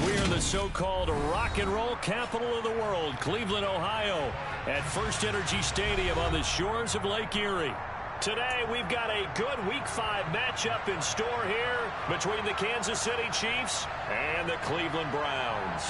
We're the so-called rock and roll capital of the world, Cleveland, Ohio, at First Energy Stadium on the shores of Lake Erie. Today, we've got a good Week 5 matchup in store here between the Kansas City Chiefs and the Cleveland Browns.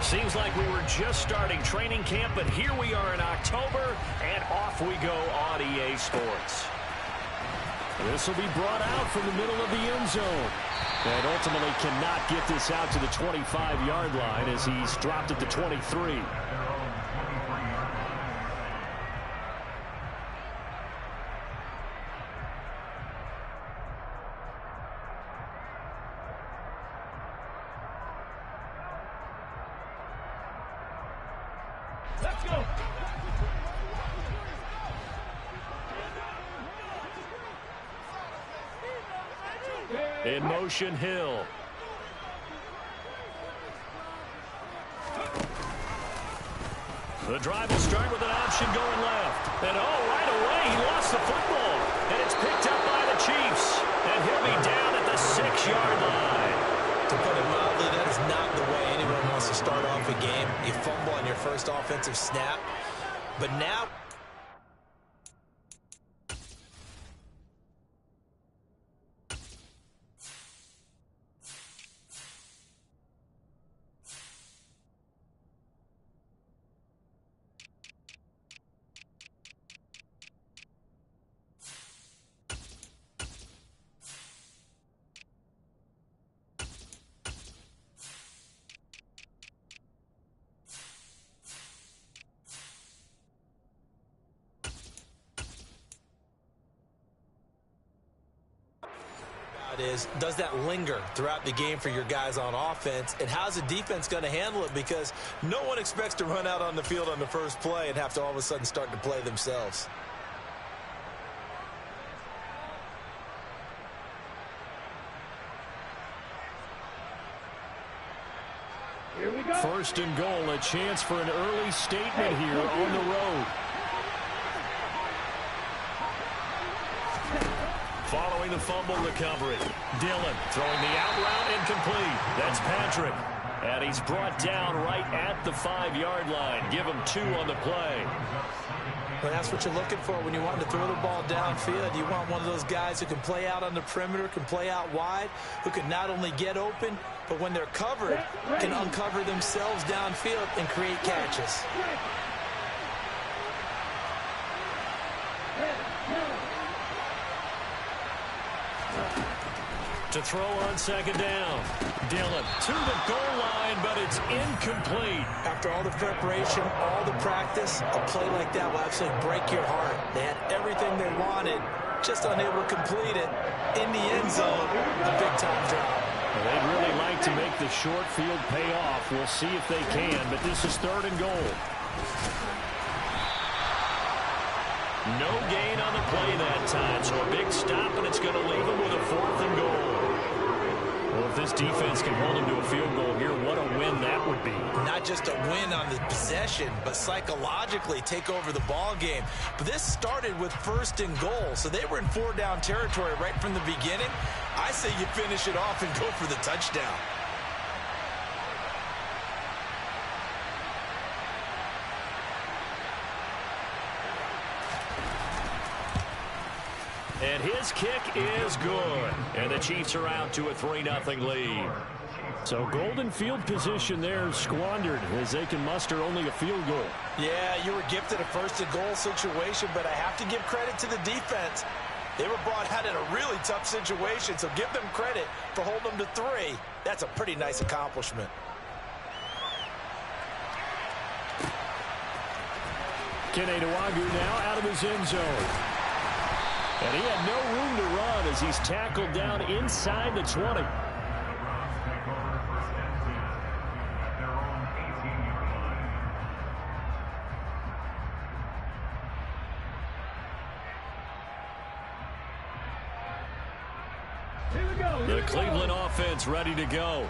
Seems like we were just starting training camp, but here we are in October, and off we go on EA Sports. This will be brought out from the middle of the end zone. And ultimately cannot get this out to the 25-yard line as he's dropped at the 23. Let's go. In motion, Hill. The drive will start with an option going left. And right away, he lost the football. And it's picked up by the Chiefs. And he'll be down at the 6-yard line. To put it mildly, that is not the way anyone wants to start off a game. You fumble on your first offensive snap. But now... does that linger throughout the game for your guys on offense, and how's the defense going to handle it? Because no one expects to run out on the field on the first play and have to all of a sudden start to play themselves. Here we go. First and goal, a chance for an early statement here on the road. Following the fumble recovery, Dillon throwing the out route incomplete. That's Patrick. And he's brought down right at the 5-yard line. Give him 2 on the play. Well, that's what you're looking for when you want to throw the ball downfield. You want one of those guys who can play out on the perimeter, can play out wide, who can not only get open, but when they're covered, can uncover themselves downfield and create catches. To throw on second down. Dillon to the goal line, but it's incomplete. After all the preparation, all the practice, a play like that will absolutely break your heart. They had everything they wanted, just unable to complete it. In the end zone, a big-time drop. Well, they'd really like to make the short field pay off. We'll see if they can, but this is 3rd and goal. No gain on the play that time, so a big stop, and it's going to leave them with a 4th and goal. Well, if this defense can hold them to a field goal here, what a win that would be. Not just a win on the possession, but psychologically take over the ball game. But this started with 1st and goal, so they were in 4-down territory right from the beginning. I say you finish it off and go for the touchdown. And his kick is good. And the Chiefs are out to a 3-0 lead. So golden field position there squandered as they can muster only a field goal. Yeah, you were gifted a first-and-goal situation, but I have to give credit to the defense. They were brought out in a really tough situation, so give them credit for holding them to 3. That's a pretty nice accomplishment. Kene Nwangwu now out of his end zone. And he had no room to run as he's tackled down inside the 20. The Cleveland offense ready to go.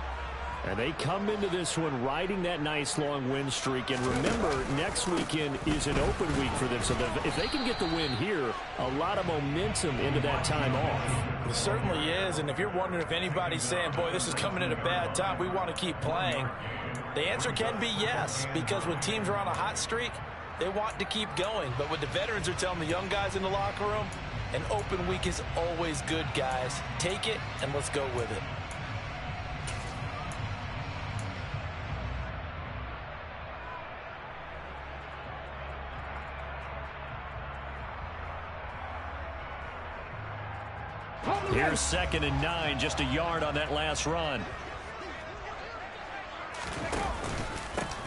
And they come into this one riding that nice long win streak. And remember, next weekend is an open week for them. So if they can get the win here, a lot of momentum into that time off. It certainly is. And if you're wondering if anybody's saying, boy, this is coming at a bad time, we want to keep playing, the answer can be yes. Because when teams are on a hot streak, they want to keep going. But what the veterans are telling the young guys in the locker room, an open week is always good, guys. Take it, and let's go with it. Here's 2nd and 9, just a yard on that last run.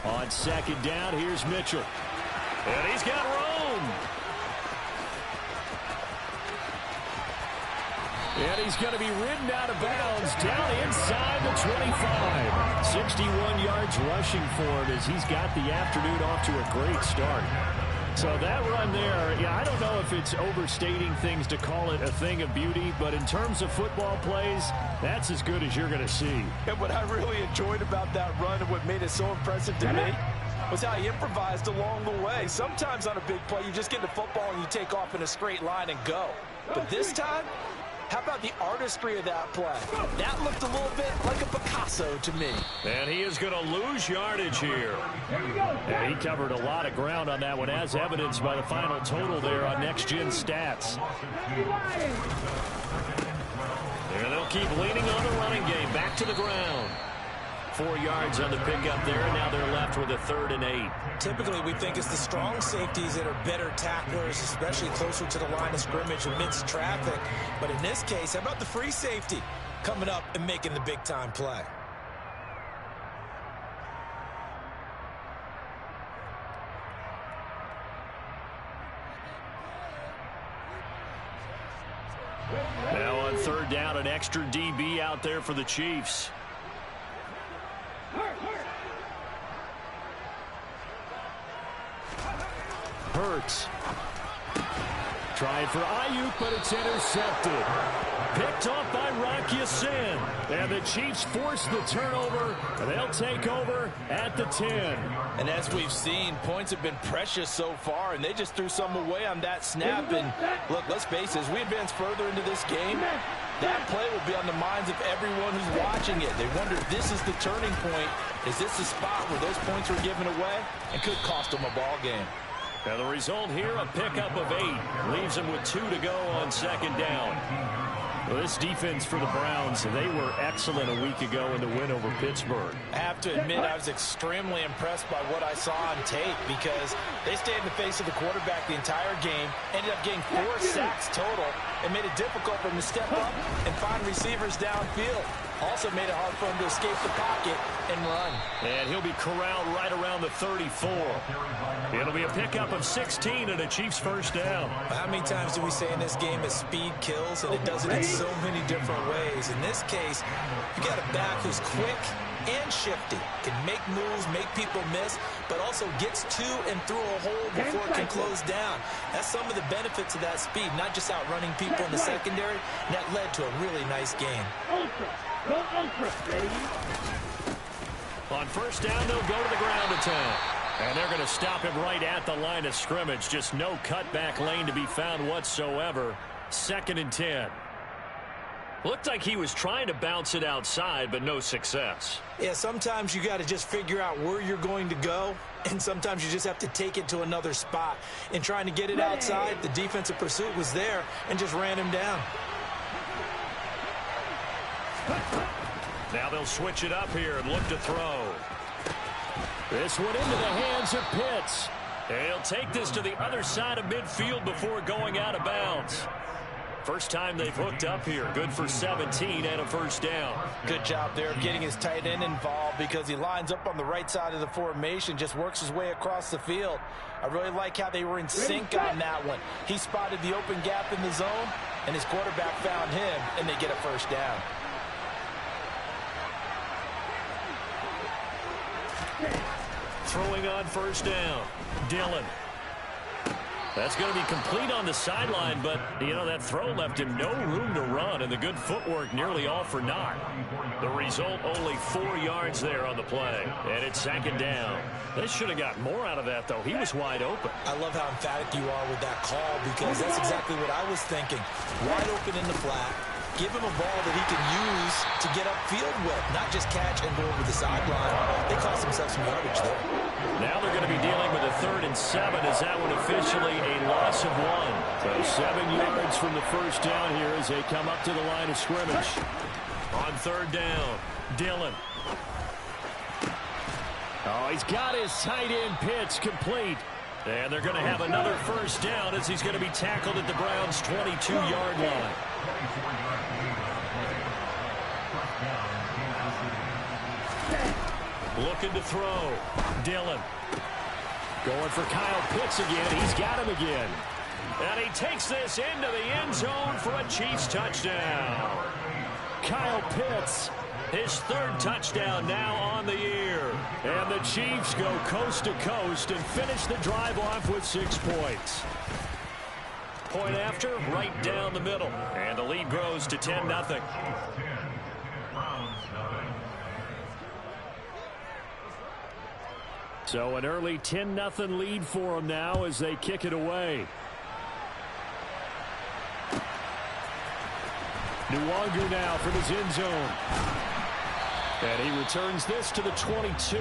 On 2nd down, here's Mitchell. And he's got room. And he's going to be ridden out of bounds down inside the 25. 61 yards rushing for him as he's got the afternoon off to a great start. So that run there, yeah, I don't know if it's overstating things to call it a thing of beauty, but in terms of football plays, that's as good as you're going to see. And what I really enjoyed about that run and what made it so impressive to me was how he improvised along the way. Sometimes on a big play, you just get the football and you take off in a straight line and go. But this time, how about the artistry of that play? That looked a little bit like a Picasso to me. And he is going to lose yardage here. And he covered a lot of ground on that one, as evidenced by the final total there on Next Gen Stats. And they'll keep leaning on the running game. Back to the ground. 4 yards on the pickup there, and now they're left with a 3rd and 8. Typically, we think it's the strong safeties that are better tacklers, especially closer to the line of scrimmage amidst traffic. But in this case, how about the free safety coming up and making the big-time play? Now on 3rd down, an extra DB out there for the Chiefs. Hurts. Trying for Ayuk, but it's intercepted. Picked off by Rock Ya-Sin. And the Chiefs force the turnover. They'll take over at the 10. And as we've seen, points have been precious so far, and they just threw some away on that snap. And look, let's face it, as we advance further into this game, that play will be on the minds of everyone who's watching it. They wonder if this is the turning point. Is this the spot where those points were given away and could cost them a ball game? Now the result here, a pickup of 8. Leaves them with 2 to go on 2nd down. Well, this defense for the Browns, they were excellent a week ago in the win over Pittsburgh. I have to admit, I was extremely impressed by what I saw on tape because they stayed in the face of the quarterback the entire game, ended up getting 4 sacks total, and made it difficult for him to step up and find receivers downfield. Also made it hard for him to escape the pocket and run. And he'll be corralled right around the 34. It'll be a pickup of 16 and a Chiefs first down. How many times do we say in this game that speed kills, and it does it in so many different ways? In this case, you got a back who's quick and shifty, can make moves, make people miss, but also gets to and through a hole before it can close down. That's some of the benefits of that speed, not just outrunning people in the secondary, and that led to a really nice game. Go ultra, baby. On first down, they'll go to the ground attack. And they're going to stop him right at the line of scrimmage. Just no cutback lane to be found whatsoever. 2nd and 10. Looked like he was trying to bounce it outside, but no success. Yeah, sometimes you got to just figure out where you're going to go, and sometimes you just have to take it to another spot. In trying to get it outside, the defensive pursuit was there and just ran him down. Now they'll switch it up here and look to throw. This one into the hands of Pitts. He'll take this to the other side of midfield before going out of bounds. First time they've hooked up here. Good for 17 and a first down. Good job there getting his tight end involved because he lines up on the right side of the formation, just works his way across the field. I really like how they were in sync on that one. He spotted the open gap in the zone, and his quarterback found him, and they get a first down. Throwing on first down. Dillon. That's going to be complete on the sideline, but, you know, that throw left him no room to run, and the good footwork nearly all for naught. The result, only 4 yards there on the play, and it's second down. They should have got more out of that, though. He was wide open. I love how emphatic you are with that call because that's exactly what I was thinking. Wide open in the flat. Give him a ball that he can use to get upfield with, not just catch and go over the sideline. They cost themselves some yardage there. Now they're going to be dealing with a 3rd and 7 as that one officially a loss of 1. So 7 yards from the first down here as they come up to the line of scrimmage. On 3rd down, Dillon. Oh, he's got his tight end Pitts complete. And they're going to have another first down as he's going to be tackled at the Browns' 22-yard line. Looking to throw. Dillon. Going for Kyle Pitts again. He's got him again. And he takes this into the end zone for a Chiefs touchdown. Kyle Pitts, his 3rd touchdown now on the year. And the Chiefs go coast to coast and finish the drive off with 6 points. Point after, right down the middle. And the lead grows to 10-0. So an early 10-0 lead for them now as they kick it away. Nwangu now from his end zone. And he returns this to the 22.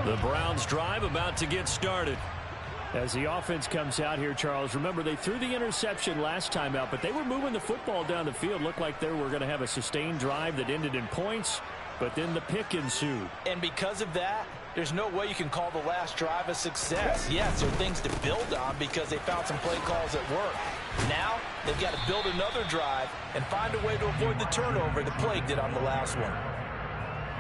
The Browns drive about to get started. As the offense comes out here, Charles, remember they threw the interception last time out, but they were moving the football down the field. Looked like they were going to have a sustained drive that ended in points, but then the pick ensued. And because of that, there's no way you can call the last drive a success. Yes, there are things to build on because they found some play calls that work. Now, they've got to build another drive and find a way to avoid the turnover that plagued it on the last one.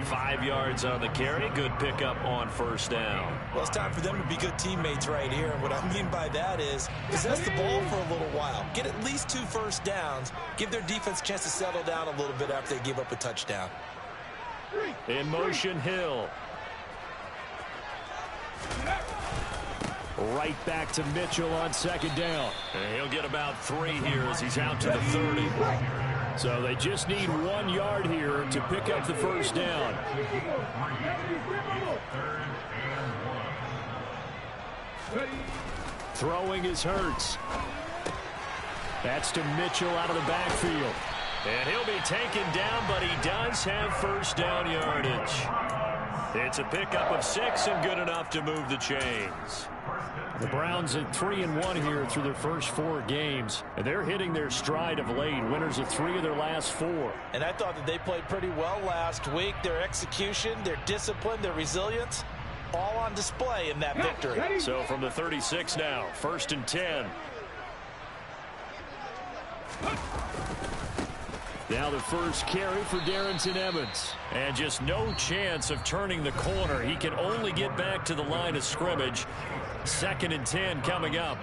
5 yards on the carry. Good pickup on first down. Well, it's time for them to be good teammates right here. And what I mean by that is possess the ball for a little while. Get at least 2 first downs. Give their defense a chance to settle down a little bit after they give up a touchdown. In motion, Hill. Right back to Mitchell on second down. And he'll get about 3 here as he's out to the 30. So they just need 1 yard here to pick up the first down. Throwing is Hurts. That's to Mitchell out of the backfield. And he'll be taken down, but he does have first down yardage. It's a pickup of 6 and good enough to move the chains. The Browns at 3-1 here through their first 4 games. And they're hitting their stride of late. Winners of 3 of their last 4. And I thought that they played pretty well last week. Their execution, their discipline, their resilience, all on display in that victory. So from the 36 now, 1st and 10. Now the first carry for Darrynton Evans. And just no chance of turning the corner. He can only get back to the line of scrimmage. 2nd and 10 coming up.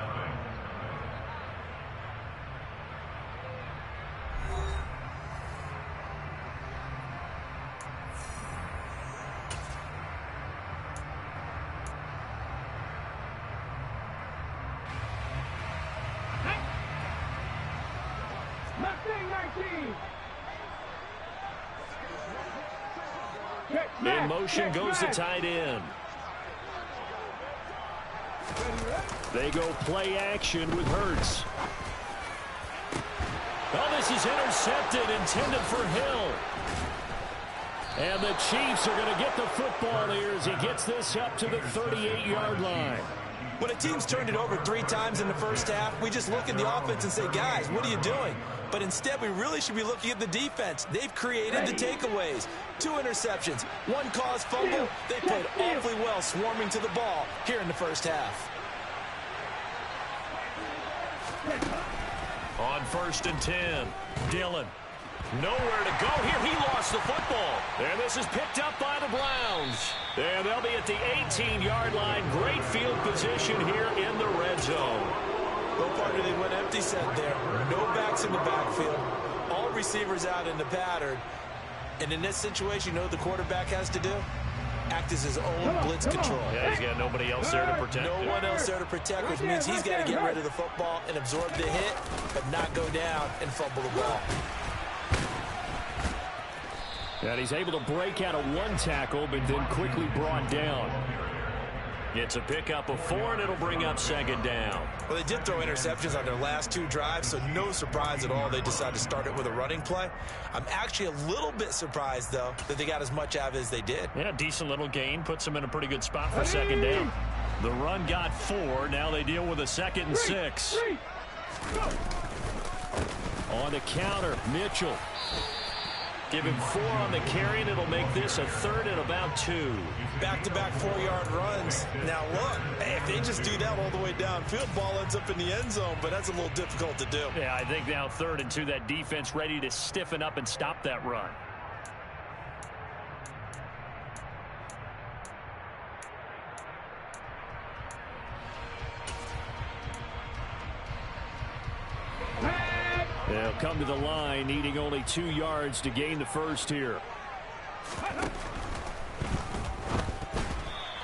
In motion goes the tight end. They go play action with Hurts. Oh, this is intercepted, intended for Hill. And the Chiefs are going to get the football here as he gets this up to the 38-yard line. When a team's turned it over 3 times in the first half, we just look at the offense and say, guys, what are you doing? But instead, we really should be looking at the defense. They've created the takeaways. 2 interceptions, 1 caused fumble. They played awfully well swarming to the ball here in the first half. On 1st and 10, Dillon. Nowhere to go here. He lost the football. And this is picked up by the Browns. And they'll be at the 18-yard line. Great field position here in the red zone. No partner, they went empty set there. No backs in the backfield. All receivers out in the pattern. And in this situation, you know what the quarterback has to do? Act as his own blitz control. Yeah, he's got nobody else there to protect. No one else there to protect, which means he's got to get rid of the football and absorb the hit, but not go down and fumble the ball. And he's able to break out of 1 tackle, but then quickly brought down. It's a pickup of 4, and it'll bring up 2nd down. Well, they did throw interceptions on their last 2 drives, so no surprise at all they decided to start it with a running play. I'm actually a little bit surprised, though, that they got as much out of it as they did. Yeah, decent little gain. Puts them in a pretty good spot for 2nd down. The run got 4. Now they deal with a 2nd and 6. On the counter, Mitchell. Give him 4 on the carry, and it'll make this a 3rd and about 2. Back-to-back 4-yard runs. Now, look, if they just do that all the way downfield, ball ends up in the end zone, but that's a little difficult to do. Yeah, I think now 3rd and 2, that defense ready to stiffen up and stop that run. They'll come to the line, needing only 2 yards to gain the first here.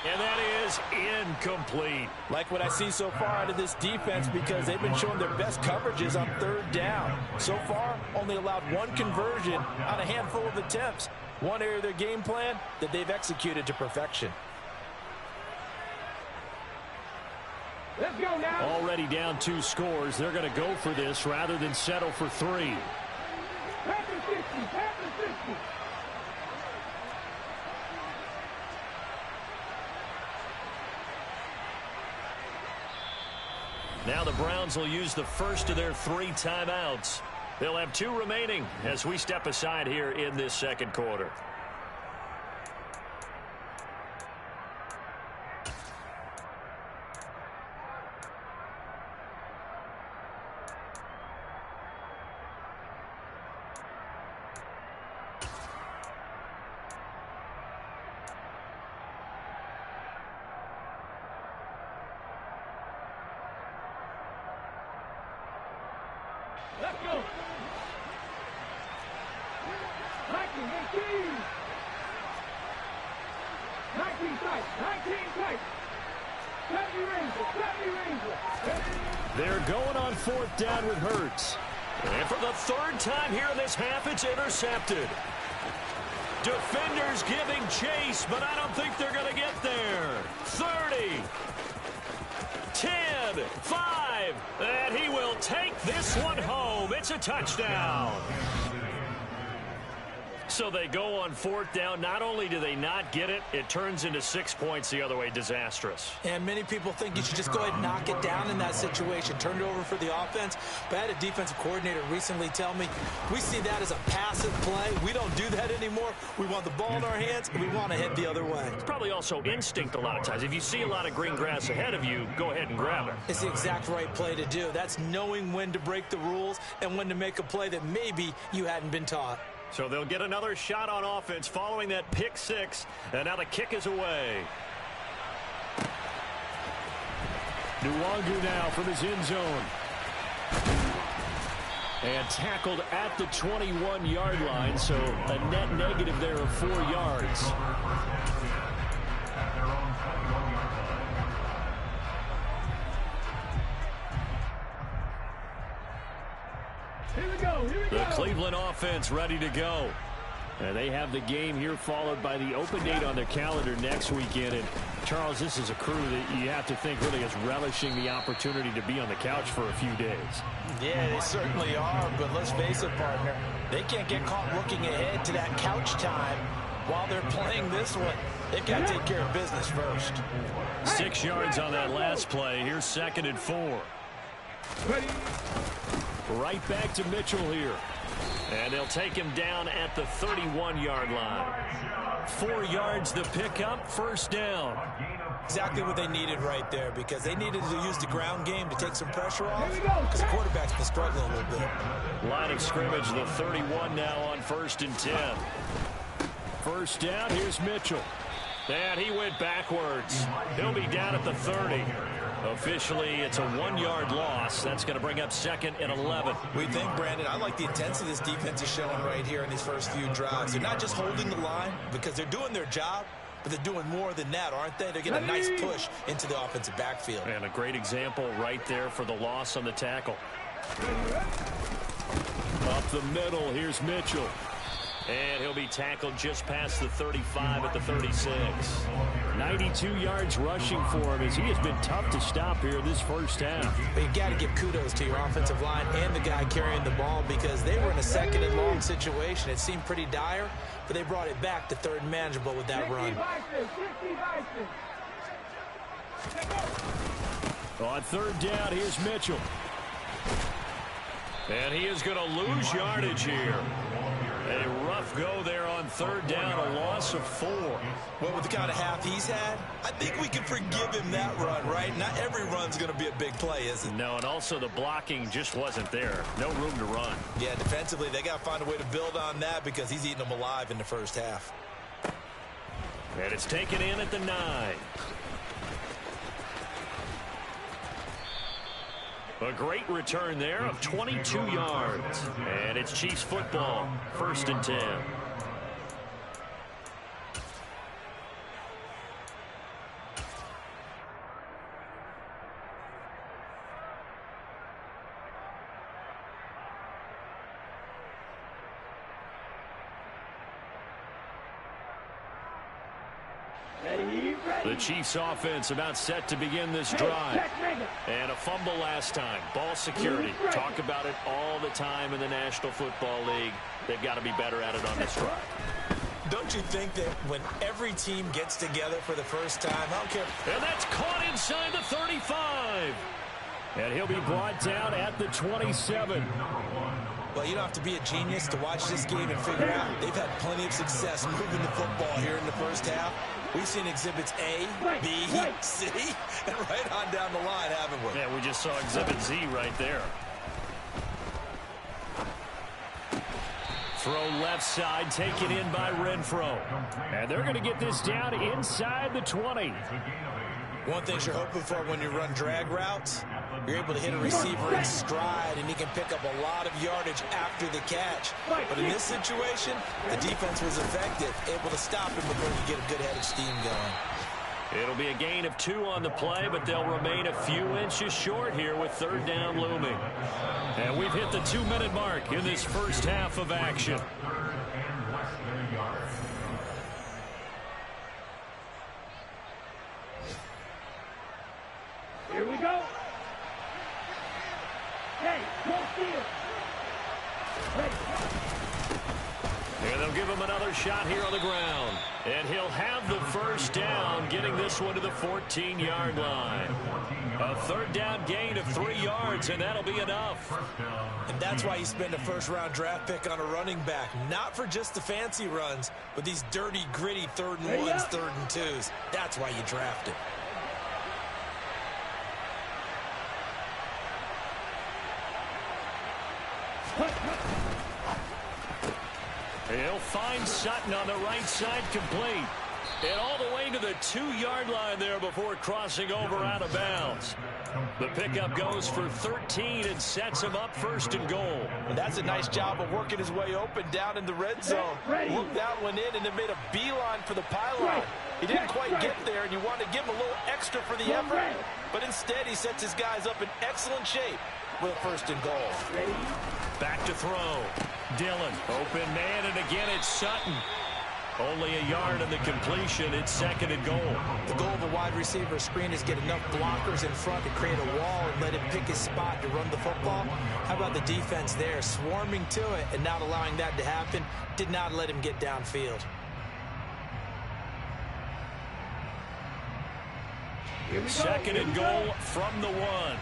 And that is incomplete. Like what I see so far out of this defense, because they've been showing their best coverages on 3rd down. So far, only allowed 1 conversion on a handful of attempts. One area of their game plan that they've executed to perfection. Let's go now. Already down 2 scores. They're going to go for this rather than settle for 3. Pass and 60, pass and 60. Now the Browns will use the first of their 3 timeouts. They'll have 2 remaining as we step aside here in this 2nd quarter. Let's go. 19, 18. 19 tight, 19 tight. 70 Ranger. They're going on 4th down with Hurts. And for the 3rd time here in this half, it's intercepted. Defenders giving chase, but I don't think they're going to get there. 30. 10, 5, and he will take this one home. It's a touchdown. So they go on 4th down. Not only do they not get it, it turns into 6 points the other way. Disastrous. And many people think you should just go ahead and knock it down in that situation. Turn it over for the offense. But I had a defensive coordinator recently tell me, we see that as a passive play. We don't do that anymore. We want the ball in our hands, and we want to head the other way. It's probably also instinct a lot of times. If you see a lot of green grass ahead of you, go ahead and grab it. It's the exact right play to do. That's knowing when to break the rules and when to make a play that maybe you hadn't been taught. So they'll get another shot on offense following that pick 6. And now the kick is away. Nwangu now from his end zone. And tackled at the 21-yard line, so a net negative there of 4 yards. Here we go. Here we The go. Cleveland offense ready to go. And they have the game here followed by the open date on their calendar next weekend. And, Charles, this is a crew that you have to think really is relishing the opportunity to be on the couch for a few days. Yeah, they certainly are, but let's face it, partner. They can't get caught looking ahead to that couch time while they're playing this one. They've got to take care of business first. 6 yards on that last play. Here's 2nd and 4. Ready. Right back to Mitchell here. And they'll take him down at the 31-yard line. 4 yards the pickup, first down. Exactly what they needed right there, because they needed to use the ground game to take some pressure off, because the quarterback's been struggling a little bit. Line of scrimmage, the 31 now on 1st and 10. First down, here's Mitchell. And he went backwards. He'll be down at the 30. Officially, it's a 1-yard loss. That's going to bring up 2nd and 11. We think, Brandon, I like the intensity this defense is showing right here in these first few drives. They're not just holding the line because they're doing their job, but they're doing more than that, aren't they? They're getting a nice push into the offensive backfield. And a great example right there for the loss on the tackle. Up the middle, here's Mitchell. And he'll be tackled just past the 35 at the 36. 92 yards rushing for him as he has been tough to stop here in this first half. But you've got to give kudos to your offensive line and the guy carrying the ball, because they were in a 2nd and long situation. It seemed pretty dire, but they brought it back to 3rd and manageable with that run. On 3rd down, here's Mitchell. And he is going to lose yardage here. A rough go there on 3rd down, a loss of 4. Well, with the kind of half he's had, I think we can forgive him that run, right? Not every run's going to be a big play, is it? No, and also the blocking just wasn't there. No room to run. Yeah, defensively, they got to find a way to build on that, because he's eating them alive in the first half. And it's taken in at the 9. A great return there of 22 yards. And it's Chiefs football, 1st and 10. The Chiefs offense about set to begin this drive. And a fumble last time. Ball security. Talk about it all the time in the National Football League. They've got to be better at it on this drive. Don't you think that when every team gets together for the first time, I don't care. And that's caught inside the 35. And he'll be brought down at the 27. Well, you don't have to be a genius to watch this game and figure out they've had plenty of success moving the football here in the first half. We've seen exhibits A, B, C, and right on down the line, haven't we? Yeah, we just saw exhibit Z right there. Throw left side, taken in by Renfro. And they're going to get this down inside the 20. One thing you're hoping for when you run drag routes, you're able to hit a receiver in stride, and he can pick up a lot of yardage after the catch. But in this situation, the defense was effective, able to stop him before you get a good head of steam going. It'll be a gain of 2 on the play, but they'll remain a few inches short here with 3rd down looming. And we've hit the 2-minute mark in this first half of action. Here we go. Hey, no steal. And they'll give him another shot here on the ground. And he'll have the first down, getting this one to the 14-yard line. A 3rd down gain of 3 yards, and that'll be enough. And that's why you spend a first-round draft pick on a running back. Not for just the fancy runs, but these dirty, gritty 3rd and 1s, 3rd and 2s. That's why you draft him. He'll find Sutton on the right side, complete. And all the way to the 2-yard line there before crossing over out of bounds. The pickup goes for 13 and sets him up 1st and goal. And that's a nice job of working his way open down in the red zone. Looked that one in and then made a beeline for the pylon. He didn't quite get there, and you want to give him a little extra for the effort. But instead, he sets his guys up in excellent shape with a 1st and goal. Back to throw. Dillon, open man, and again it's Sutton. Only a yard in the completion. It's 2nd and goal. The goal of a wide receiver screen is get enough blockers in front to create a wall and let him pick his spot to run the football. How about the defense there, swarming to it and not allowing that to happen? Did not let him get downfield. Second and goal from the 1.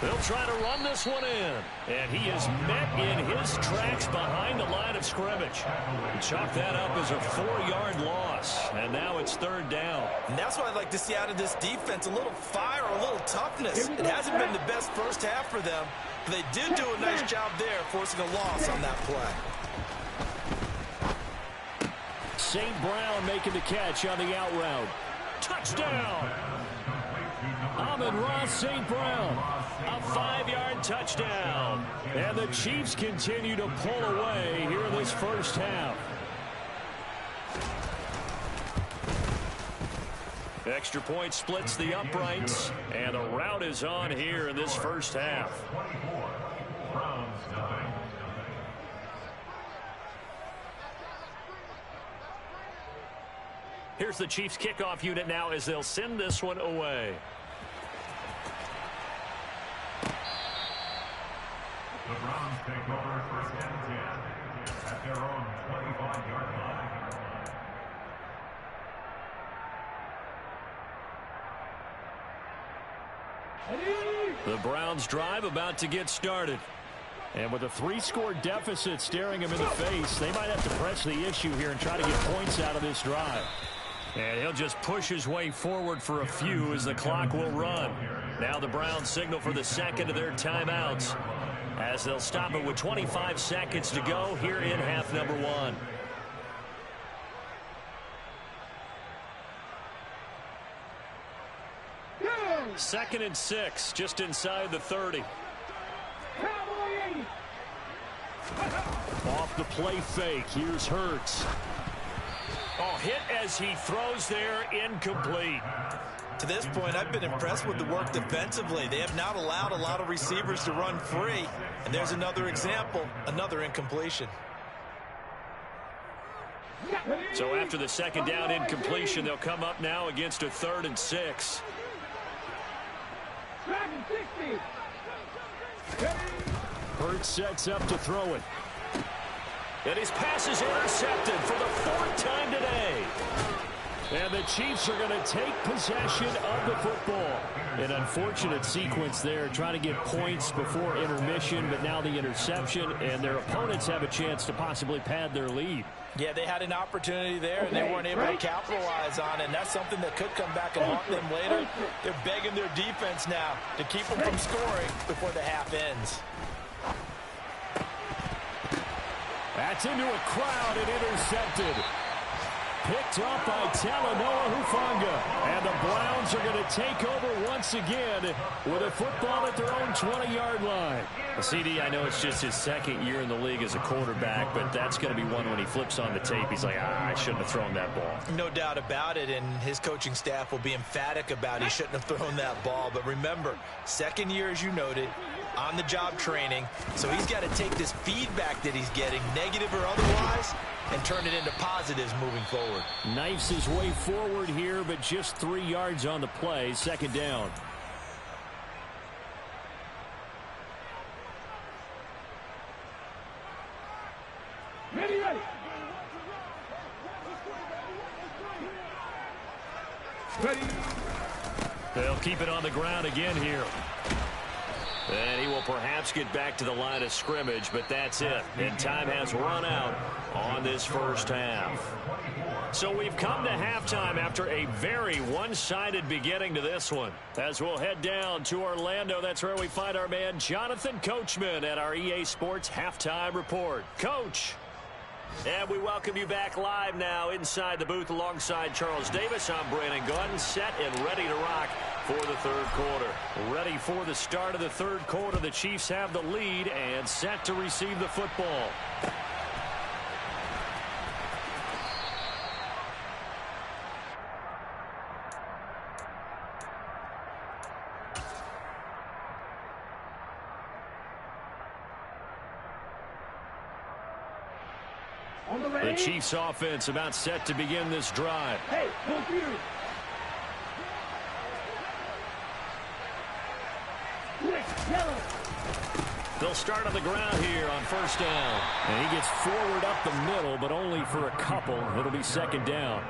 They'll try to run this one in. And he is met in his tracks behind the line of scrimmage. Chalk that up as a 4-yard loss. And now it's 3rd down. And that's what I'd like to see out of this defense. A little fire, a little toughness. It hasn't been the best first half for them. But they did do a nice job there, forcing a loss on that play. St. Brown making the catch on the out route. Touchdown! Amon-Ra St. Brown, a 5-yard touchdown. And the Chiefs continue to pull away here in this first half. Extra point splits the uprights, and the route is on here in this first half. Here's the Chiefs kickoff unit now as they'll send this one away. The Browns take over 1st and 10 at their own 25-yard line. The Browns drive about to get started. And with a 3-score deficit staring him in the face, they might have to press the issue here and try to get points out of this drive. And he'll just push his way forward for a few as the clock will run. Now the Browns signal for the second of their timeouts as they'll stop it with 25 seconds to go here in half number 1. Second and 6, just inside the 30. Off the play fake, here's Hurts. Oh, hit as he throws there, incomplete. To this point, I've been impressed with the work defensively. They have not allowed a lot of receivers to run free. And there's another example, another incompletion. So after the second down incompletion, they'll come up now against a 3rd and 6. Hurts sets up to throw it. And his pass is intercepted for the 4th time today. And the Chiefs are going to take possession of the football. An unfortunate sequence there, trying to get points before intermission, but now the interception, and their opponents have a chance to possibly pad their lead. Yeah, they had an opportunity there, and they weren't able to capitalize on it, and that's something that could come back and haunt them later. They're begging their defense now to keep them from scoring before the half ends. That's into a crowd and intercepted. Picked up by Talanoa Hufanga. And the Browns are going to take over once again with a football at their own 20-yard line. CD, I know it's just his 2nd year in the league as a quarterback, but that's going to be one when he flips on the tape. He's like, I shouldn't have thrown that ball. No doubt about it, and his coaching staff will be emphatic about he shouldn't have thrown that ball. But remember, 2nd year, as you noted, on-the-job training. So he's got to take this feedback that he's getting, negative or otherwise, and turn it into positives moving forward. Knifes his way forward here, but just 3 yards on the play. 2nd down. Ready. They'll keep it on the ground again here. And he will perhaps get back to the line of scrimmage, but that's it. And time has run out on this first half. So we've come to halftime after a very one-sided beginning to this one. As we'll head down to Orlando, that's where we find our man Jonathan Coachman at our EA Sports Halftime Report. Coach. And we welcome you back live now inside the booth alongside Charles Davis. I'm Brandon Gunn, set and ready to rock for the 3rd quarter. Ready for the start of the 3rd quarter. The Chiefs have the lead and set to receive the football. The Chiefs offense about set to begin this drive. Hey, go Fury. Quick, yellow. They'll start on the ground here on first down. And he gets forward up the middle, but only for a couple. It'll be second down.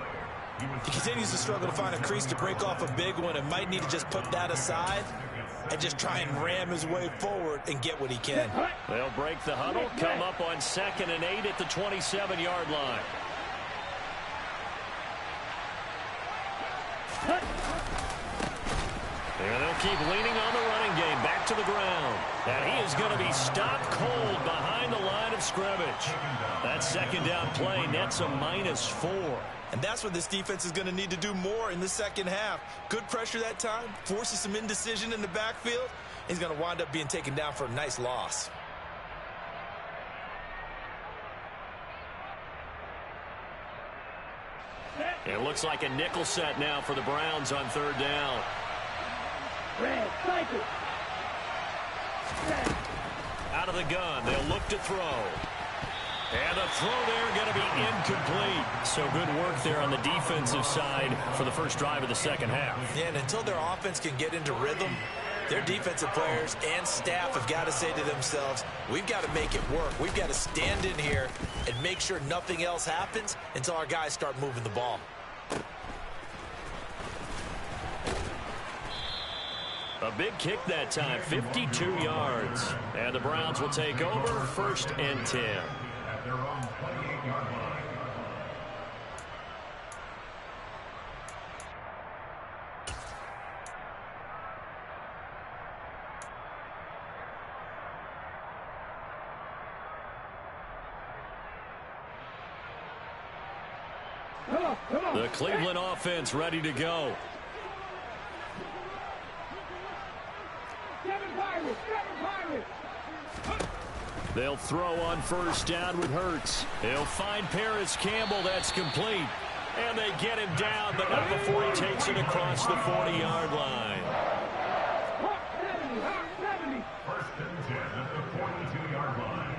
He continues to struggle to find a crease to break off a big one and might need to just put that aside and just try and ram his way forward and get what he can. They'll break the huddle, come up on 2nd and 8 at the 27-yard line. And they'll keep leaning on the running game back to the ground. And he is going to be stopped cold behind the line of scrimmage. That second down play nets a -4. And that's what this defense is going to need to do more in the second half. Good pressure that time, forces some indecision in the backfield. He's going to wind up being taken down for a nice loss. It looks like a nickel set now for the Browns on 3rd down. Red, cycle. Red. Out of the gun, they'll look to throw. And the throw there going to be incomplete. So good work there on the defensive side for the first drive of the second half. Yeah, and until their offense can get into rhythm, their defensive players and staff have got to say to themselves, we've got to make it work. We've got to stand in here and make sure nothing else happens until our guys start moving the ball. A big kick that time, 52 yards. And the Browns will take over 1st and 10. At their own 28-yard line. Come on. The Cleveland offense ready to go. Seven Pirates. They'll throw on first down with Hurts. He'll find Paris Campbell. That's complete. And they get him down, but not before he takes it across the 40-yard line. Hawk 70. 1st and 10 at the 42-yard line.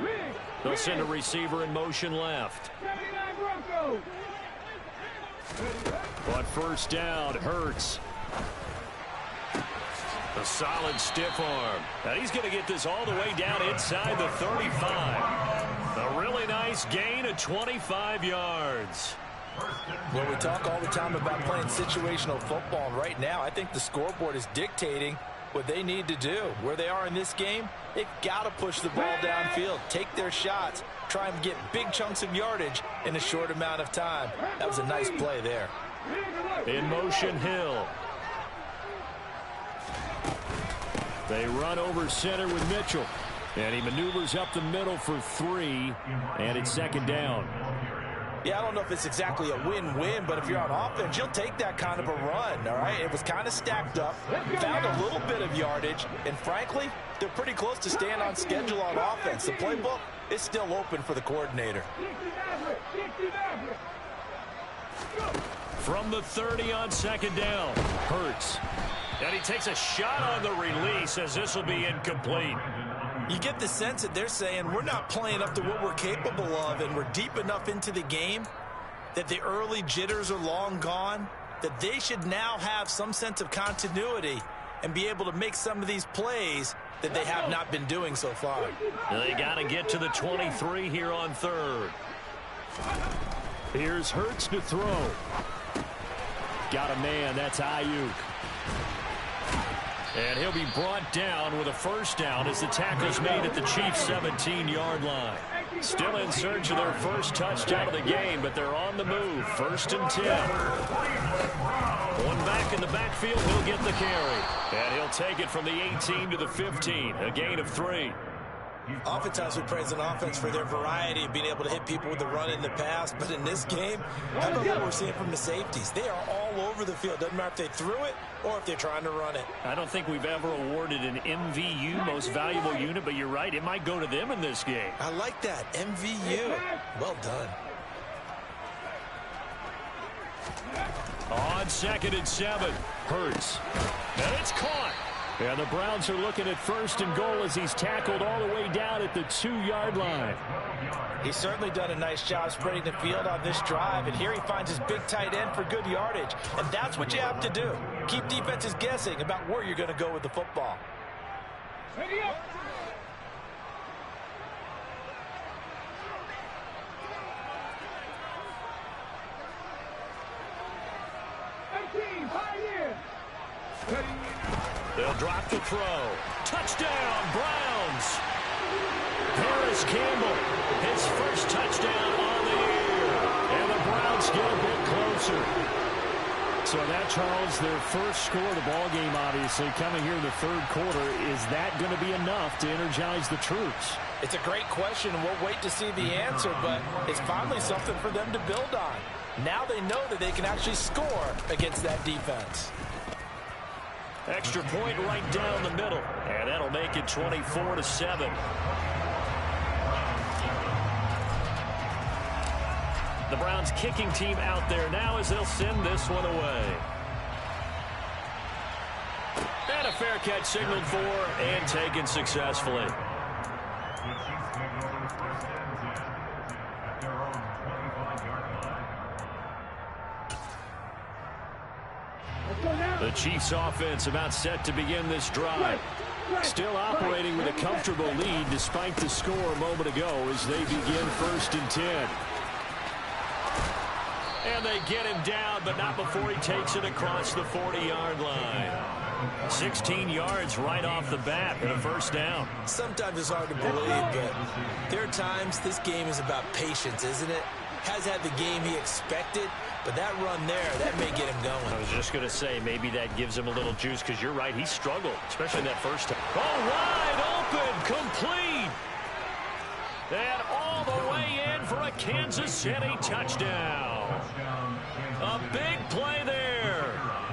Rig. They'll send a receiver in motion left. 79 Broncos. On first down, Hurts. A solid stiff arm. And he's going to get this all the way down inside the 35. A really nice gain of 25 yards. Well, we talk all the time about playing situational football, and right now I think the scoreboard is dictating what they need to do. Where they are in this game, they've got to push the ball downfield, take their shots, try and get big chunks of yardage in a short amount of time. That was a nice play there. In motion, Hill. They run over center with Mitchell. And he maneuvers up the middle for 3. And it's second down. Yeah, I don't know if it's exactly a win-win, but if you're on offense, you'll take that kind of a run, all right? It was kind of stacked up, found a little bit of yardage, and frankly, they're pretty close to staying on schedule on offense. The playbook is still open for the coordinator. From the 30 on second down, Hurts. And he takes a shot on the release as this will be incomplete. You get the sense that they're saying we're not playing up to what we're capable of, and we're deep enough into the game that the early jitters are long gone, that they should now have some sense of continuity and be able to make some of these plays that they have not been doing so far. They got to get to the 23 here on 3rd. Here's Hurts to throw. Got a man, that's Ayuk. And he'll be brought down with a first down as the tackle's made at the Chiefs' 17-yard line. Still in search of their first touchdown of the game, but they're on the move. 1st and 10. One back in the backfield, he'll get the carry. And he'll take it from the 18 to the 15, a gain of 3. Oftentimes we praise an offense for their variety of being able to hit people with the run in the pass, but in this game, how about what we're seeing from the safeties? They are all over the field. Doesn't matter if they threw it or if they're trying to run it. I don't think we've ever awarded an MVU, most valuable unit, but you're right, it might go to them in this game. I like that, MVU. Well done. On 2nd and 7, Hurts. And it's caught. And the Browns are looking at 1st and goal as he's tackled all the way down at the 2-yard line. He's certainly done a nice job spreading the field on this drive, and here he finds his big tight end for good yardage. And that's what you have to do. Keep defenses guessing about where you're going to go with the football. Ready up. They'll drop to throw. Touchdown, Browns. Paris Campbell, his first touchdown on the year. And the Browns get a bit closer. So that, Charles, their first score of the ball game, obviously, coming here in the 3rd quarter. Is that going to be enough to energize the troops? It's a great question. We'll wait to see the answer, but it's finally something for them to build on. Now they know that they can actually score against that defense. Extra point right down the middle, and that'll make it 24-7. The Browns kicking team out there now as they'll send this one away. And a fair catch signaled for and taken successfully. The Chiefs offense about set to begin this drive. Still operating with a comfortable lead despite the score a moment ago as they begin 1st and 10. And they get him down, but not before he takes it across the 40-yard line. 16 yards right off the bat and a 1st down. Sometimes it's hard to believe, but there are times this game is about patience, isn't it? Has had the game he expected, but that run there, that may get him going. I was just going to say, maybe that gives him a little juice, because you're right, he struggled, especially in that first time. Oh, wide open, complete. And all the way in for a Kansas City touchdown. A big play there.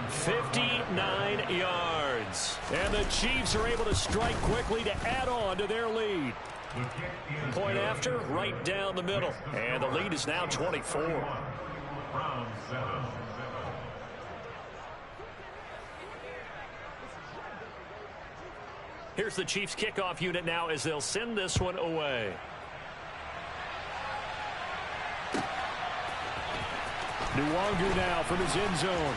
59 yards. And the Chiefs are able to strike quickly to add on to their lead. Point after, right down the middle. And the lead is now 24. Here's the Chiefs kickoff unit now as they'll send this one away. Nwangu now from his end zone.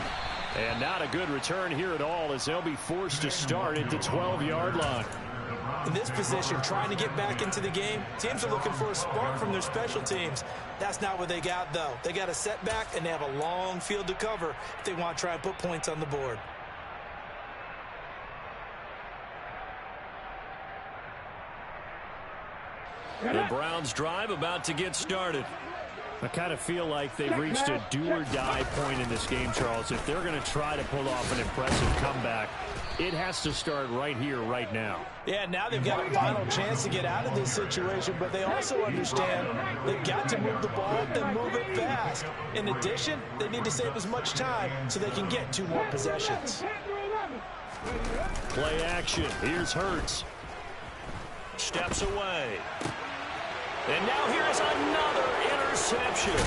And not a good return here at all as they'll be forced to start at the 12-yard line. In this position, trying to get back into the game, teams are looking for a spark from their special teams. That's not what they got, though. They got a setback, and they have a long field to cover if they want to try and put points on the board. The Browns drive about to get started. I kind of feel like they've reached a do-or-die point in this game, Charles. If they're going to try to pull off an impressive comeback, it has to start right here, right now. Yeah, now they've got a final chance to get out of this situation, but they also understand they've got to move the ball and move it fast. In addition, they need to save as much time so they can get 2 more possessions. Play action. Here's Hurts. Steps away. And now here's another interception.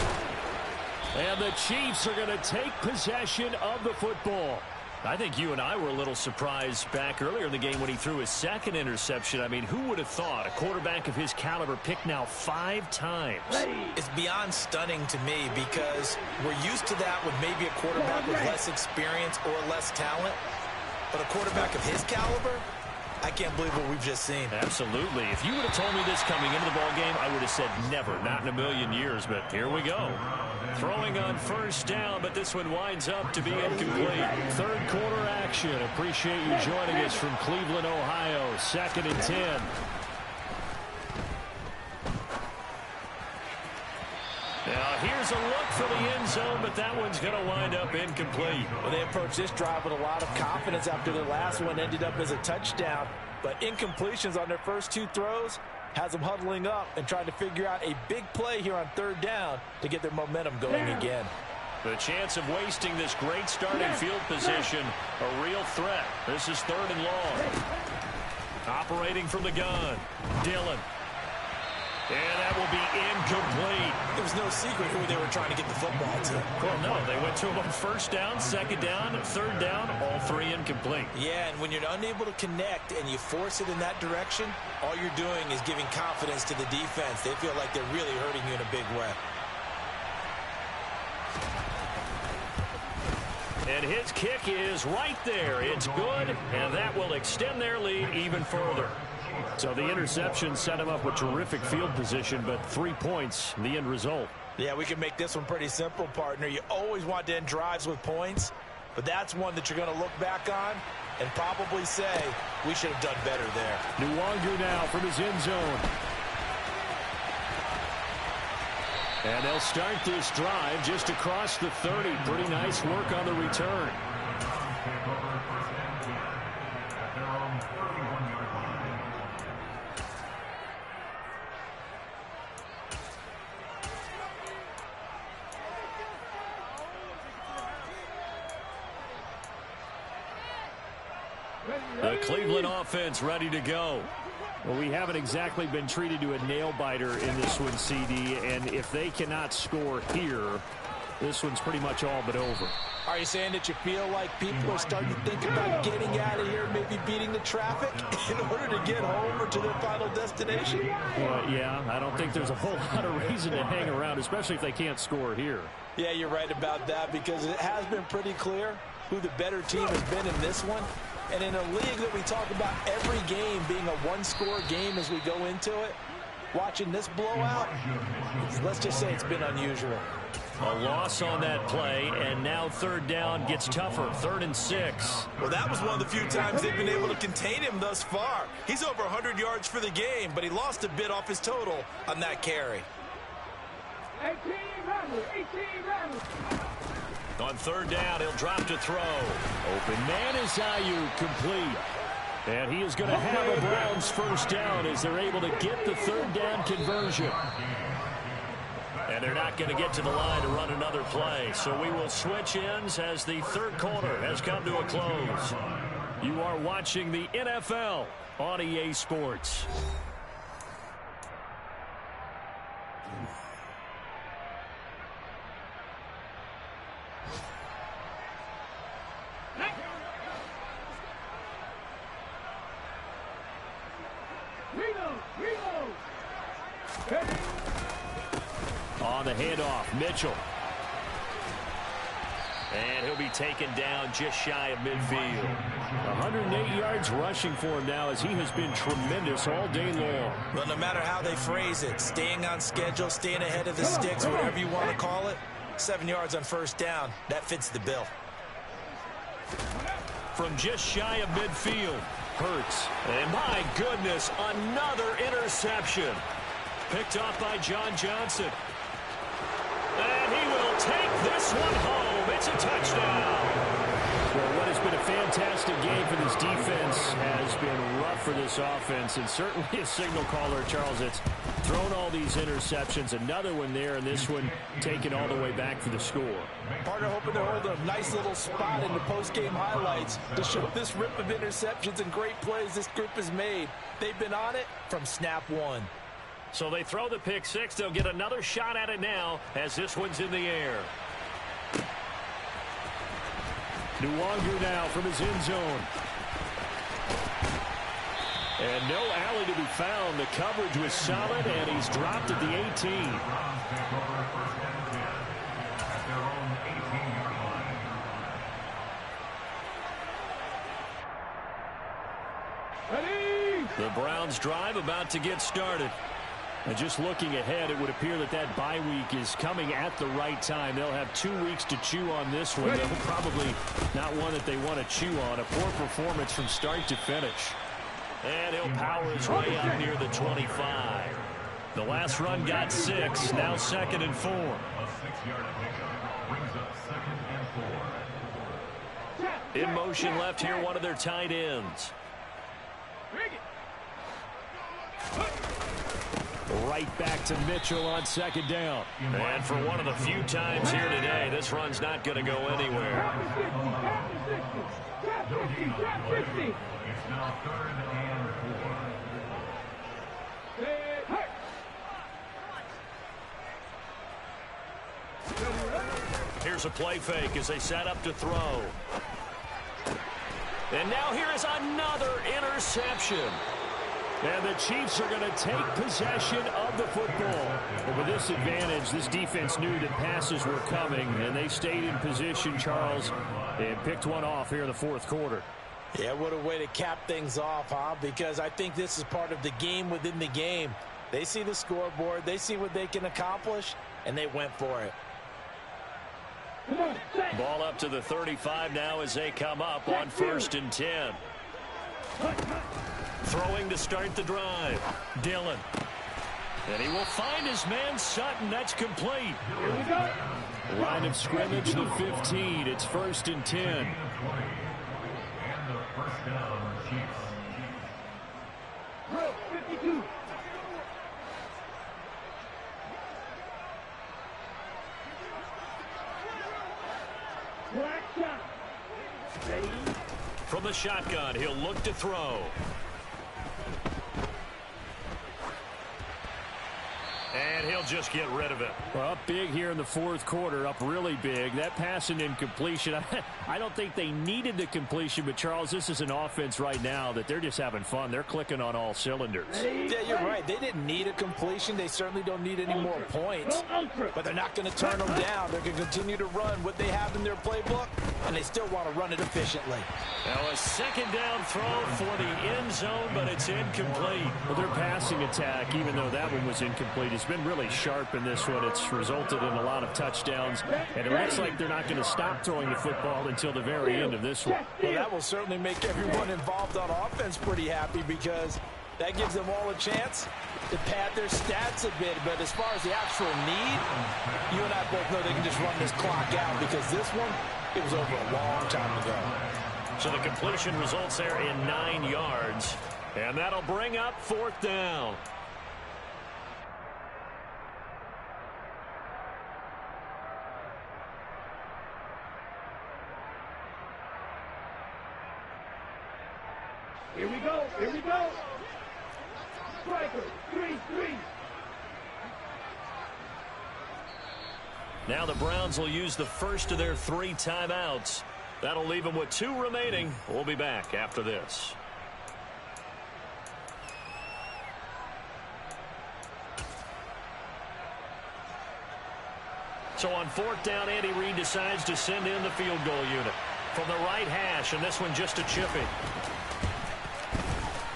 And the Chiefs are going to take possession of the football. I think you and I were a little surprised back earlier in the game when he threw his 2nd interception. I mean, who would have thought a quarterback of his caliber picked now 5 times? It's beyond stunning to me because we're used to that with maybe a quarterback with less experience or less talent. But a quarterback of his caliber, I can't believe what we've just seen. Absolutely. If you would have told me this coming into the ballgame, I would have said never, not in a million years, but here we go. Throwing on 1st down, but this one winds up to be incomplete. 3rd quarter action. Appreciate you joining us from Cleveland, Ohio. 2nd and 10. Now here's a look for the end zone, but that one's going to wind up incomplete. Well, they approached this drive with a lot of confidence after the last one ended up as a touchdown. But incompletions on their first 2 throws has them huddling up and trying to figure out a big play here on 3rd down to get their momentum going again. The chance of wasting this great starting field position, a real threat. This is 3rd and long. Operating from the gun, Dillon. And that will be incomplete. There was no secret who they were trying to get the football to. Well, no, they went to him on first down, second down, third down, all three incomplete. Yeah, and when you're unable to connect and you force it in that direction, all you're doing is giving confidence to the defense. They feel like they're really hurting you in a big way. And his kick is right there. It's good, and that will extend their lead even further. So the interception set him up with terrific field position, but 3 points, the end result. Yeah, we can make this one pretty simple, partner. You always want to end drives with points, but that's one that you're going to look back on and probably say, we should have done better there. Nwangu now from his end zone. And they'll start this drive just across the 30. Pretty nice work on the return. The Cleveland offense ready to go. Well, we haven't exactly been treated to a nail-biter in this one, CD, and if they cannot score here, this one's pretty much all but over. Are you saying that you feel like people are starting to think about getting out of here, maybe beating the traffic in order to get home or to their final destination? Well, yeah, I don't think there's a whole lot of reason to hang around, especially if they can't score here. Yeah, you're right about that, because it has been pretty clear who the better team has been in this one. And in a league that we talk about every game being a one-score game as we go into it, watching this blowout, let's just say it's been unusual. A loss on that play, and now third down gets tougher. 3rd and 6. Well, that was one of the few times they've been able to contain him thus far. He's over 100 yards for the game, but he lost a bit off his total on that carry. 18 runners. On third down, he'll drop to throw. Open man is Ayuk, complete. And he is going to have a Browns first down as they're able to get the third down conversion. And they're not going to get to the line to run another play. So we will switch ends as the third quarter has come to a close. You are watching the NFL on EA Sports. On the handoff, Mitchell. And he'll be taken down just shy of midfield. 108 yards rushing for him now as he has been tremendous all day long. Well, no matter how they phrase it, staying on schedule, staying ahead of the sticks, whatever you want to call it, 7 yards on first down, that fits the bill. From just shy of midfield, Hurts. And my goodness, another interception. Picked off by John Johnson. And he will take this one home. It's a touchdown. Well, what has been a fantastic game for this defense has been rough for this offense. And certainly a signal caller, Charles, that's thrown all these interceptions. Another one there, and this one taken all the way back for the score. Partner hoping to hold a nice little spot in the post-game highlights to show this rip of interceptions and great plays this group has made. They've been on it from snap one. So they throw the pick six. They'll get another shot at it now as this one's in the air. Nwangu now from his end zone. And no alley to be found. The coverage was solid, and he's dropped at the 18. The Browns drive about to get started. And just looking ahead, it would appear that that bye week is coming at the right time. They'll have 2 weeks to chew on this one. They'll probably not one that they want to chew on. A poor performance from start to finish. And he'll power his way up near the 25. The last run got 6. Now 2nd and 4. A 6-yard pickup brings up 2nd and 4. In motion left here, one of their tight ends. Right back to Mitchell on 2nd down. And for one of the few times here today, this run's not going to go anywhere. It's now 3rd and 4. Here's a play fake as they set up to throw. And now here is another interception. And the Chiefs are going to take possession of the football. But with this advantage, this defense knew that passes were coming, and they stayed in position, Charles, and picked one off here in the fourth quarter. Yeah, what a way to cap things off, huh? Because I think this is part of the game within the game. They see the scoreboard, they see what they can accomplish, and they went for it. Ball up to the 35 now as they come up on 1st and 10. Throwing to start the drive. Dillon. And he will find his man Sutton. That's complete. Here we go. Line of scrimmage, the 15. It's 1st and 10. And the first down, Chiefs. Drill 52. Black shot. Ready. From the shotgun, he'll look to throw. And he'll just get rid of it. Well, up big here in the fourth quarter, up really big. That pass and incompletion, I don't think they needed the completion, but, Charles, this is an offense right now that they're just having fun. They're clicking on all cylinders. Yeah, you're right. They didn't need a completion. They certainly don't need any more points. But they're not going to turn them down. They're going to continue to run what they have in their playbook, and they still want to run it efficiently. Now a second down throw for the end zone, but it's incomplete. Well, their passing attack, even though that one was incomplete, has been really sharp in this one. It's resulted in a lot of touchdowns, and it looks like they're not going to stop throwing the football until the very end of this one. Well, that will certainly make everyone involved on offense pretty happy, because that gives them all a chance to pad their stats a bit. But as far as the actual need, you and I both know they can just run this clock out, because this one, it was over a long time ago. So the completion results there in 9 yards, and that'll bring up 4th down. Here we go. Here we go. Striker 3-3. Now the Browns will use the first of their 3 timeouts. That'll leave them with 2 remaining. We'll be back after this. So on 4th down, Andy Reid decides to send in the field goal unit from the right hash, and this one just a chippy.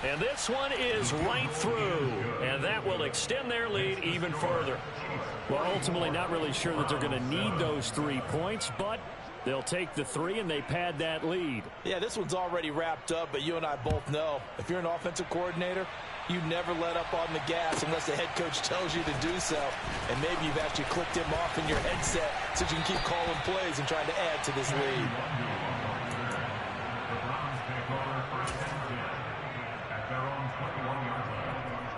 And this one is right through, and that will extend their lead even further. Well, ultimately not really sure that they're going to need those 3 points, but they'll take the 3 and they pad that lead. Yeah, this one's already wrapped up, but you and I both know if you're an offensive coordinator, you never let up on the gas unless the head coach tells you to do so. And maybe you've actually clicked him off in your headset so you can keep calling plays and trying to add to this lead. The Browns take over 1st and 10 at their own 21-yard line.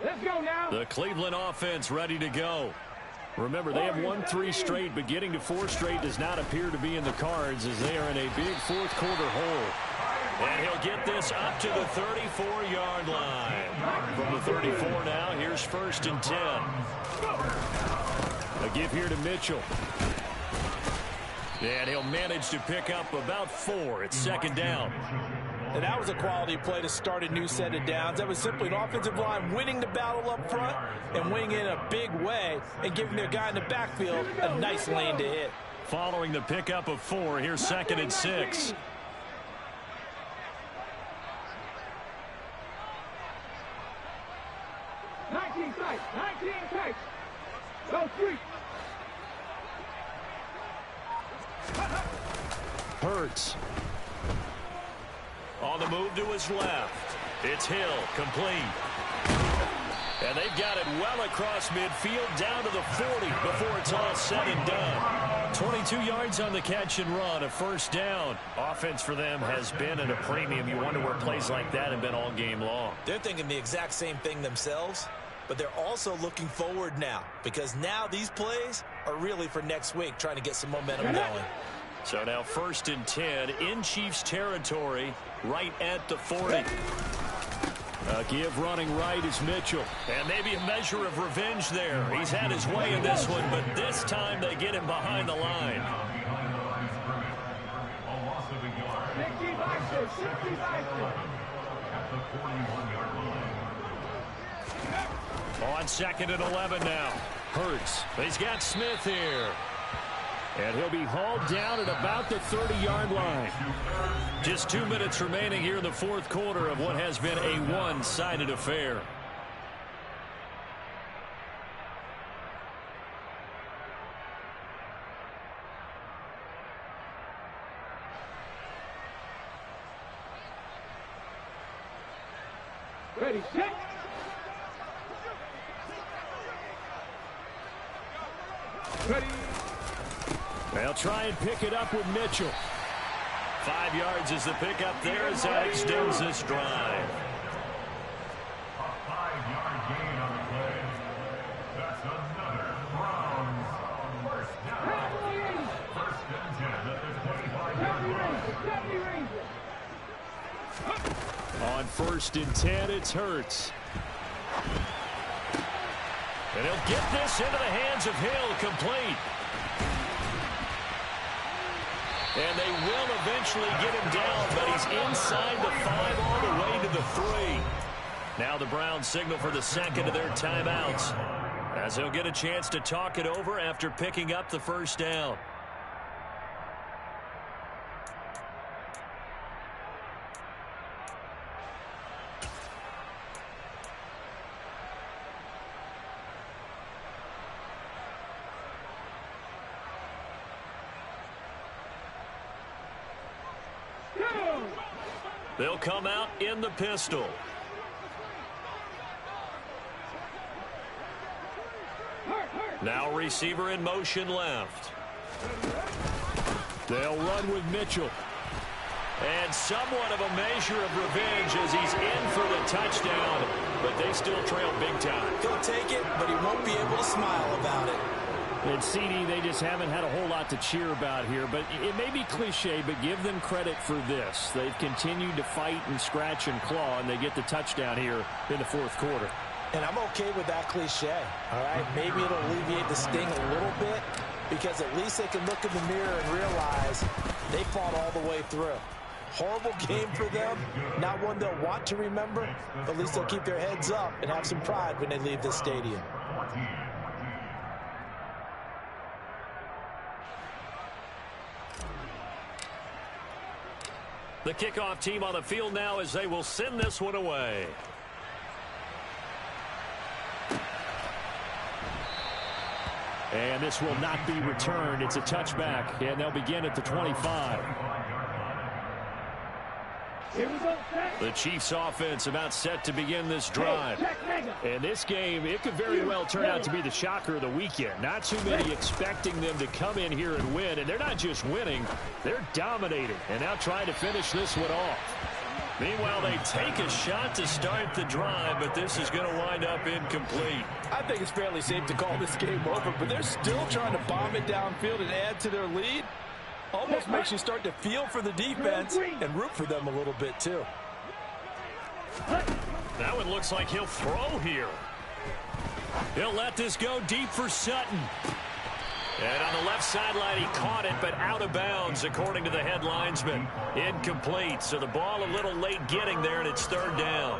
Let's go now. The Cleveland offense ready to go. Remember, they have won 3 straight, but getting to 4 straight does not appear to be in the cards as they are in a big fourth quarter hole. And he'll get this up to the 34-yard line. From the 34 now, here's 1st and 10. A give here to Mitchell. And he'll manage to pick up about 4. It's 2nd down. And that was a quality play to start a new set of downs. That was simply an offensive line winning the battle up front and winning in a big way and giving their guy in the backfield a nice lane to hit. Following the pickup of 4, here's 2nd and 6. Go 3. Hurts. On the move to his left. It's Hill, complete. And they've got it well across midfield down to the 40 before it's all said and done. 22 yards on the catch and run, a 1st down. Offense for them has been at a premium. You wonder where plays like that have been all game long. They're thinking the exact same thing themselves, but they're also looking forward now, because now these plays are really for next week, trying to get some momentum going. So now 1st and 10 in Chiefs territory, right at the 40. Give running right is Mitchell. And maybe a measure of revenge there. He's had his way in this one, but this time they get him behind the line. 60 On 2nd and 11 now. Hurts. He's got Smith here. And he'll be hauled down at about the 30-yard line. Just 2 minutes remaining here in the fourth quarter of what has been a one-sided affair. Ready, set. Ready. They'll try and pick it up with Mitchell. 5 yards is the pickup there as that extends this drive. A 5-yard gain on the play. That's another Browns first down. First and 10 at the 25-yard line. On 1st and 10, it's Hurts. And he'll get this into the hands of Hill, complete. And they will eventually get him down, but he's inside the 5 all the way to the 3. Now the Browns signal for the second of their timeouts, as he'll get a chance to talk it over after picking up the first down. They'll come out in the pistol. Now receiver in motion left. They'll run with Mitchell. And somewhat of a measure of revenge as he's in for the touchdown, but they still trail big time. He'll take it, but he won't be able to smile about it. And CD, they just haven't had a whole lot to cheer about here, but it may be cliche, but give them credit for this. They've continued to fight and scratch and claw, and they get the touchdown here in the fourth quarter. And I'm okay with that cliche, all right? Maybe it'll alleviate the sting a little bit, because at least they can look in the mirror and realize they fought all the way through. Horrible game for them, not one they'll want to remember, but at least they'll keep their heads up and have some pride when they leave this stadium. The kickoff team on the field now as they will send this one away. And this will not be returned. It's a touchback, and they'll begin at the 25. Here we go, set. The Chiefs offense about set to begin this drive. And this game, it could very well turn out to be the shocker of the weekend. Not too many expecting them to come in here and win. And they're not just winning, they're dominating. And now trying to finish this one off. Meanwhile, they take a shot to start the drive, but this is going to wind up incomplete. I think it's fairly safe to call this game over, but they're still trying to bomb it downfield and add to their lead. Almost makes you start to feel for the defense and root for them a little bit, too. That one looks like he'll throw here. He'll let this go deep for Sutton. And on the left sideline, he caught it, but out of bounds, according to the head linesman. Incomplete, so the ball a little late getting there, and it's third down.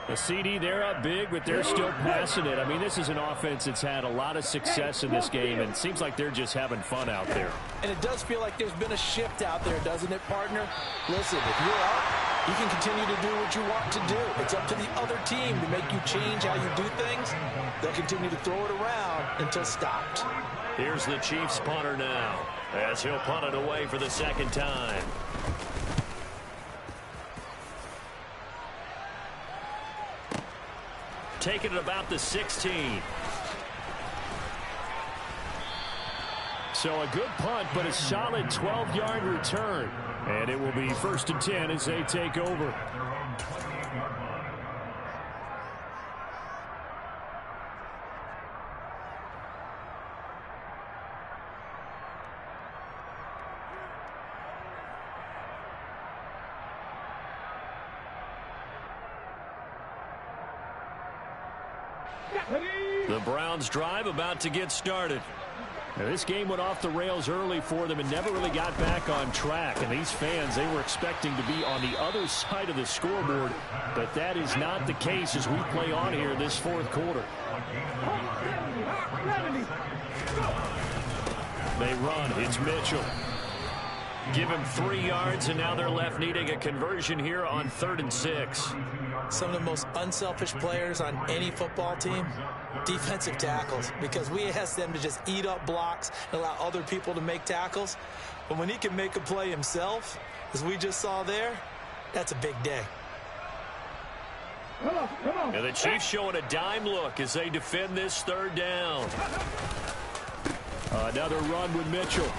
The CD, they're up big, but they're still passing it. I mean, this is an offense that's had a lot of success in this game, and it seems like they're just having fun out there. And it does feel like there's been a shift out there, doesn't it, partner? Listen, if you're up, you can continue to do what you want to do. It's up to the other team to make you change how you do things. They'll continue to throw it around until stopped. Here's the Chiefs punter now, as he'll punt it away for the second time. Taking it about the 16. So a good punt, but a solid 12-yard return. And it will be 1st and 10 as they take over. The Browns drive about to get started. Now, this game went off the rails early for them and never really got back on track. And these fans, they were expecting to be on the other side of the scoreboard. But that is not the case as we play on here this fourth quarter. They run. It's Mitchell. Give him 3 yards, and now they're left needing a conversion here on 3rd and 6. Some of the most unselfish players on any football team, defensive tackles, because we ask them to just eat up blocks and allow other people to make tackles. But when he can make a play himself, as we just saw there, that's a big day. And the Chiefs showing a dime look as they defend this 3rd down. Another run with Mitchell.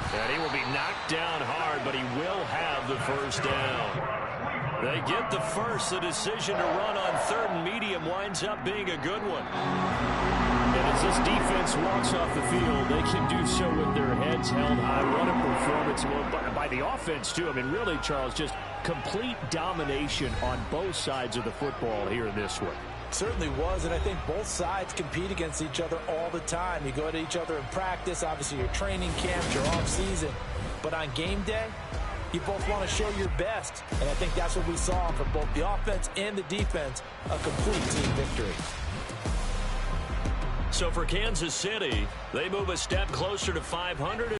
And he will be knocked down hard, but he will have the 1st down. They get the first. The decision to run on 3rd and medium winds up being a good one. And as this defense walks off the field, they can do so with their heads held high. What a performance by the offense, too. I mean, really, Charles, just complete domination on both sides of the football here in this one. Certainly was, and I think both sides compete against each other all the time. You go to each other in practice, obviously your training camps, your off-season. But on game day, you both want to show your best. And I think that's what we saw from both the offense and the defense, a complete team victory. So for Kansas City, they move a step closer to 500.